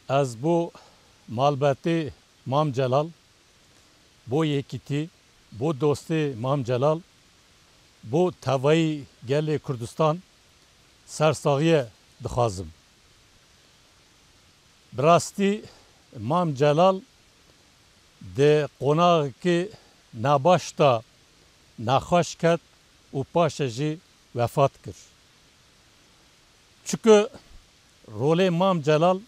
از بو malbeti Mam Celal, bu yekiti, bu dosti Mam Celal, bu tevayı geli Kurdistan sersagiye dixwazim. Birastî Mam Celal de qonaqekî nabaş da naxweş ket û paşê jî vefat kir. Çünkü rolê Mam Celal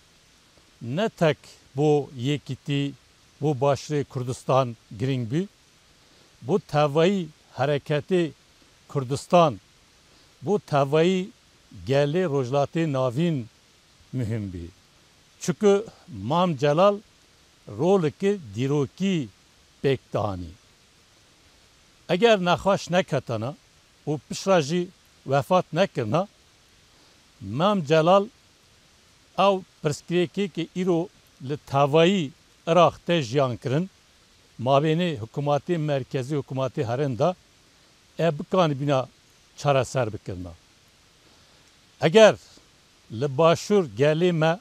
ne tek bu yekîtî, bu başrê Kurdistan giring bû, bu tevayî hareketê Kurdistan, bu tevayî gelê rojlatê navîn mühim bû. Çünkü Mam Celal rolekî dîrokî pêk dihanî. Eger nexweş neketine û pişra jî vefat nekirine, Mam Celal ew pirsgirêkekê îro li tevayî Iraq tê jiyan kirin, mabênê hikûmetê merkezî hikûmetê herin da ev bikanibîne çareser bikirine. Eger li başûr gelê me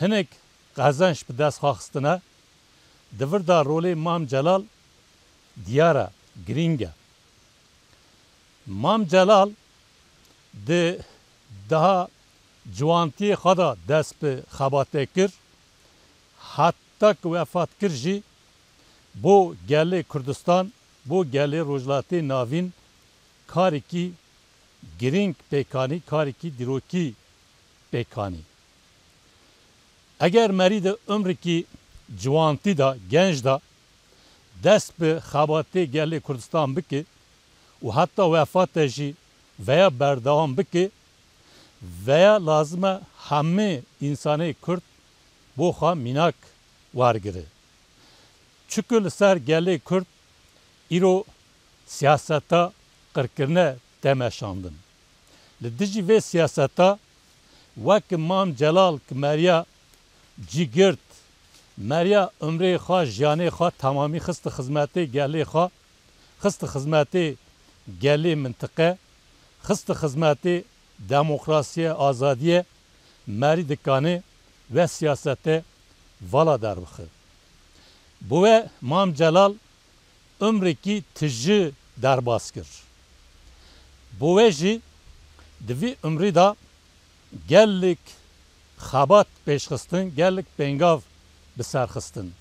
hinek qezenç bi dest xwaxistine, divir da rolê Mam Celal diyar e, giring e. Mam Celal di daha ciwantiyê xwe da dest bi xebatê kir, hatta ki vefat kir jî bu gelê Kurdistan, bu gelê rojlatê navîn karekî giring pêkanî, karekî dîrokî pêkanî. Eger merî de ömrekî ciwantî da, genç da dest bi xebatê gelê Kurdistan bike û hatta vefatê jî veya berdewam bike, veya lazım e hemê însanê Kurd bo xwe mînak wergire. Çünkü li ser gelê Kurd îro siyaseta qirkirine temeşandin. Li dijî vê siyaseta wek Mam Celal ki meriya cîgirt, meriya ömrê xwe, jiyanê xwe temamî xist xizmetê gelê xwe, xist xizmetê gelê mintike, xist xizmetê demokrasiye, azadiye merî dikanê ve siyasete vala derbixe. Bu ve Mam Celal ömrekî tijî derbas kir. Bu ve jî di vî ömrî da gelek xebat pêşxistin, gelek pêngav bi serxistin.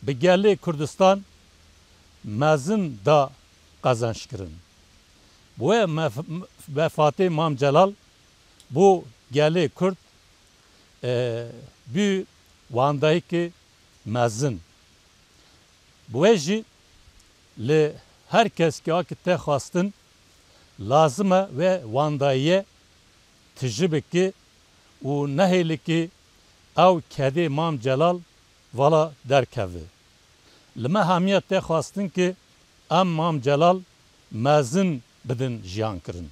Bi gelê Kurdistan mezin da qezenç kirin. Bu ve vefatê Mam Celal bu gelê Kurd bû wandayekî mezin. Bu ve jî li her keskî akî te xwastin lazım e ve wandayiye tijî bike û nehêlekî ew kedê Mam Celal vala derkeve. Li me hemiye te xwastin ki em Mam Celal mezin bidin jiyan kirin.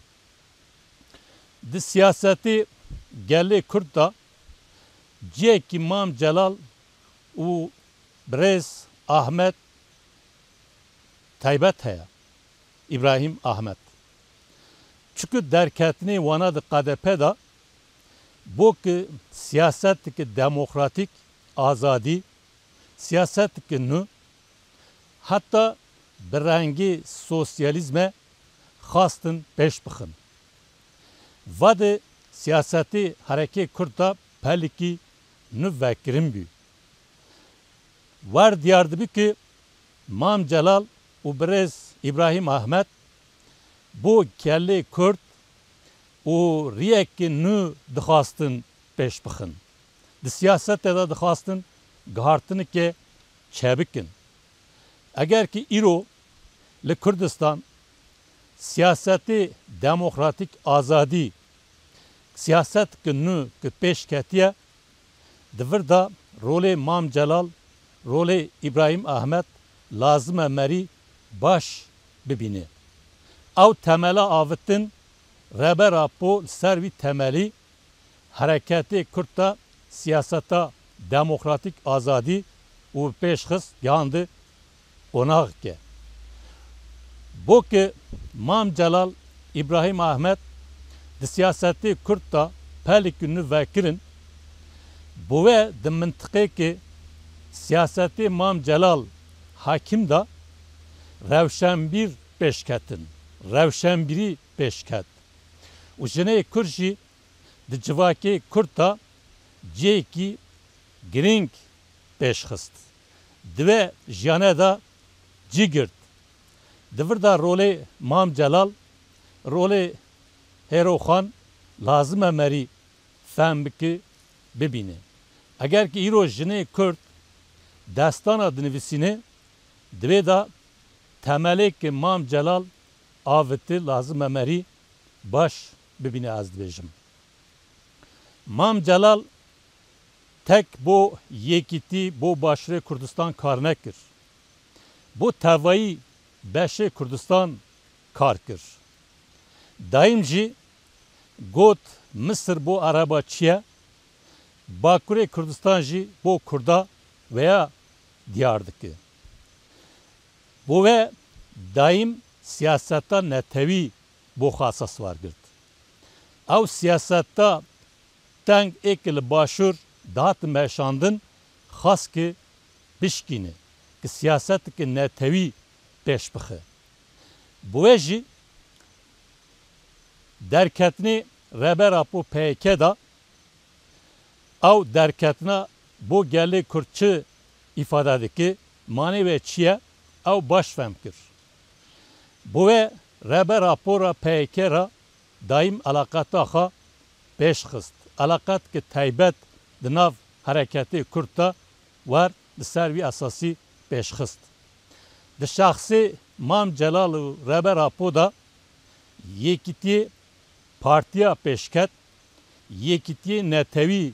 Di siyasetê gelê Kurd da ciyekî Mam Celal û Birêz Ahmet taybet heye. İbrahim Ahmet. Çünkü derketinê wana di QDP da bu ki siyaseteke demokratik azadî, siyaseteke nû, hatta bi rengî sosyalizme xastin pêş bixin. Vadê siyasetê herekê Kurd da pelekî nû vekirin bû. Wer diyar dibe ki Mam Celal û Birêz İbrahim Ahmet bu gelê Kurd û riyekê nû dixwastin pêş bixin. Di siyasetê de dixwastin gihartinekê çebikin. Eger ki îro li Kurdistan siyasetê demokratik azadî, siyaseteke nû ki pêş ketiye, divir da rolê Mam Celal, rolê İbrahim Ahmet lazım e merî baş bibîne. Ew temela avitin rebera po ser vî temelî hereketê Kurd da siyaseta demokratik azadî û pêşxist gihandi qonaqeke. Bo ki Mam Celal, İbrahim Ahmet di siyasetê Kurd da pelekî nû vekirin, Bu ve de mıntıke ki siyaseti Mam Celal hakim da revşenbir peşketin. Revşenbiri peşket. U jine Kurji de civaki Kurta ceki giring peşxist. Dve jane da cigirt. Divir da role Mam Celal role Hero Khan lazım emeri fehm biki bibine. Eğer ki îro jinê Kurd destana dinivîsîne divê da temelê Mam Celal avitî lazım emerî baş bibîne ez dibêjim. Mam Celal tek bo yekîtî bo başrê Kurdistan kar nekir. Bo tevayî beşê Kurdistan kar kir. Daîm jî got Mısır bo araba çiye Bakurê Kurdistan jî bo Kurda veya diyar dike. Bu ve daim siyasetta netewî bo xasas var girt. Ew siyasetta teng êkî li başûr dihatin meşandin xas ki bişkîne ki siyasetekî netewî pêş bixe. Bu ve jî derketinê rebera po PYK da ew derketina bo gelê Kurd çi ifade dike manê ve çiye ew baş fehm kir. Bu ve rebe rapora PYK ra daim alaqata xwe pêşxist. Alaqat ki taybet di nav hareketê Kurd da war li ser vî esasî pêşxist. Di şaxsê Mam Celal û rebe rapo da yekîtiyê partiya pêşket, yekîtiyê netewî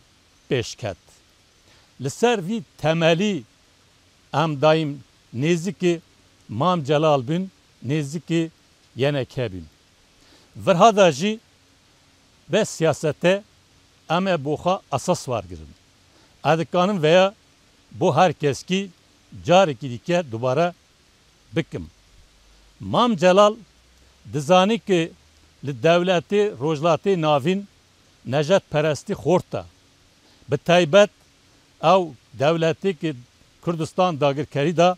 pêşket. Li ser vî temelî em daim nêzîkî Mam Celal bin, nêzîkî yeneke bin. Virha da jî ve siyasete em ê bo xwe esas vargirin. Ez dikanim veya bo herkes ki carekî dike dubare bikim. Mam Celal dizanî ki li devletê rojlatê navîn nejetperestî xort e. Bi taybet ew devletê ki Kurdistan dagirkerî da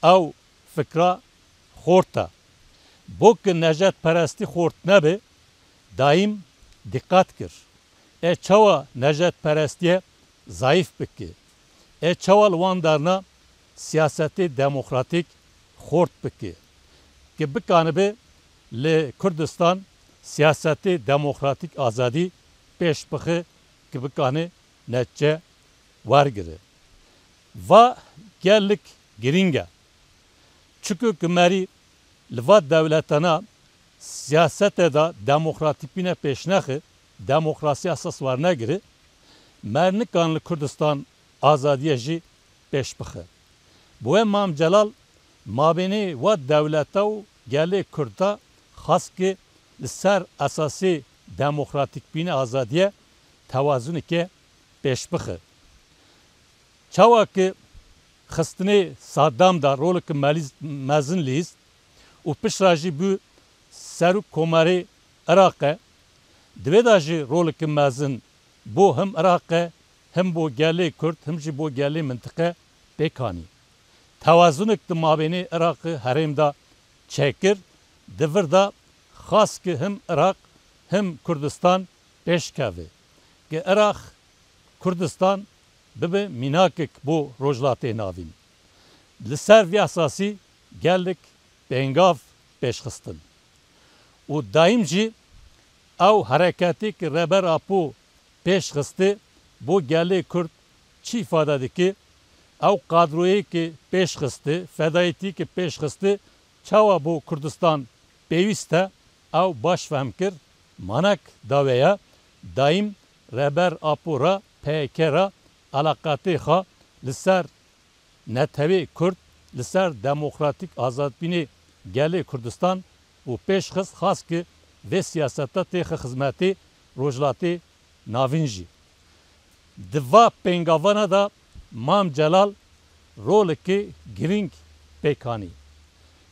ew fikra xort e. Bo ki nejetperestî xort nebe daim dikkat kir. Çawa nejetperestiye zayıf bike. Çawa li wan derna siyasetê demokratik xort bike. Ki bikanibe li Kurdistan siyasetê demokratik azadî pêş bixe ki bikane netice wergire. Va gellik giring e. Çünkü kumerî li va devletena siyasetê da demokratikbîne pêş nexe, demokrasi esas war negire, mernikan li Kurdistan azadiye jî pêş bixe. Bu ve Mam Celal mabênê va devleta û gelê Kurda xas ki li ser esasî demokratikbîne azadiye tewazuneke pêş bixe. Çawa ki xistinê Saddam da roleke mezin lîst û pişra jî bû serok komarê Iraqê divê da jî roleke mezin bo hem Iraqê hem bo gelê Kurd hem jî bo gelê mintike pêkanî. Tewazunek di mabênê Iraqê herêm da çêkir divir da xas ki hem Iraq hem Kurdistan pêşkeve. Ki Iraq Kurdistan bibe mînakek bo rojlatê navîn. Li ser vî esasî gelek pêngav pêşxistin. û daîm jî ew hereketê ki reber apo pêşxistê bo gelê Kurd çi ifade dike ew kadroyê ki pêşxistê fedayîtî ki pêşxistê çawa bo Kurdistan pêwîst e ew baş fehm kir manek daweya daîm reber apo ra PYK ra alaqatê xwe li ser netewê Kurd li ser demokratik azadbînê gelê Kurdistan û pêşxist xas ki vê siyaseta têxe xizmetê rojlatê navîn jî. Di va pêngavana da Mam Celal rolekê giring pêkanî.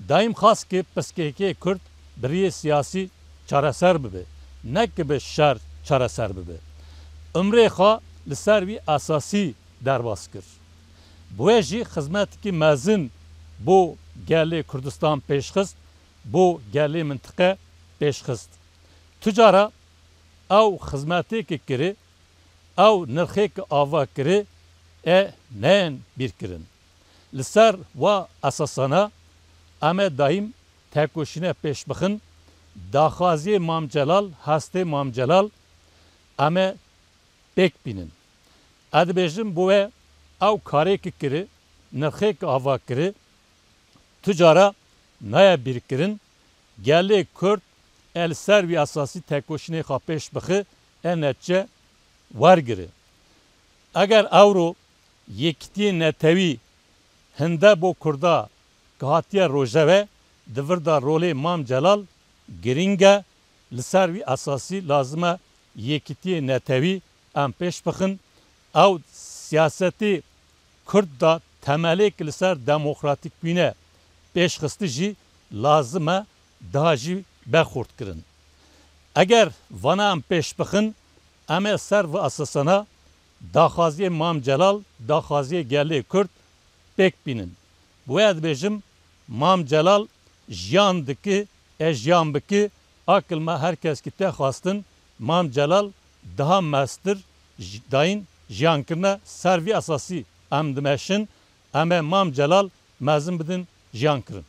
Daîm xas ki piskekê Kurd biriyê siyasî çareser bibe. Ne ki bi şer çareser bibe. Ömrê xwe li ser vî esasî derbas kir. Bu jî xizmetekî mezin bu gelê Kurdistan pêşxist, bu gelê mintike pêşxist. Tucara ew xizmetêkê kirî, ew nirxêkê ava kirî, neyên bîrkirin. Li ser wa esasana em ê daîm tekoşînê pêş bixin, daxwaziyê Mam Celal, hestê Mam Celal em ê pêk bînin. Ez dibêjim bu wê ew karêkê kirî, nirxêkê ava kirî, tucara naye bîrkirin, gelê Kurd li ser vî esasî tekoşînê xwe pêş bixi, netice wergire. Eger ewro yekîtiyê netewî hinde bo Kurda ki hatiye rojeve di vir da rolê Mam Celal giring e, li ser vî esasî lazim e yekîtiyê netewî em pêş bixin. Ew siyasetê Kurd da temelêk li ser demokratîk bûnê pêşxistî jî lazim e daha jî bexurtkirin. Eger vana em pêş bixin, em ê ser ve esasana daxwaziyê Mam Celal, daxwaziyê gelê Kurd pêk bînin. Bu ez dibêjim Mam Celal jiyan dike, jiyan bike, akil me herkes ki te xwastin Mam Celal daha mestir dayîn jiyankirine ser vî esasî em dimeşin, em ê Mam Celal mezin bidin jiyan kirin.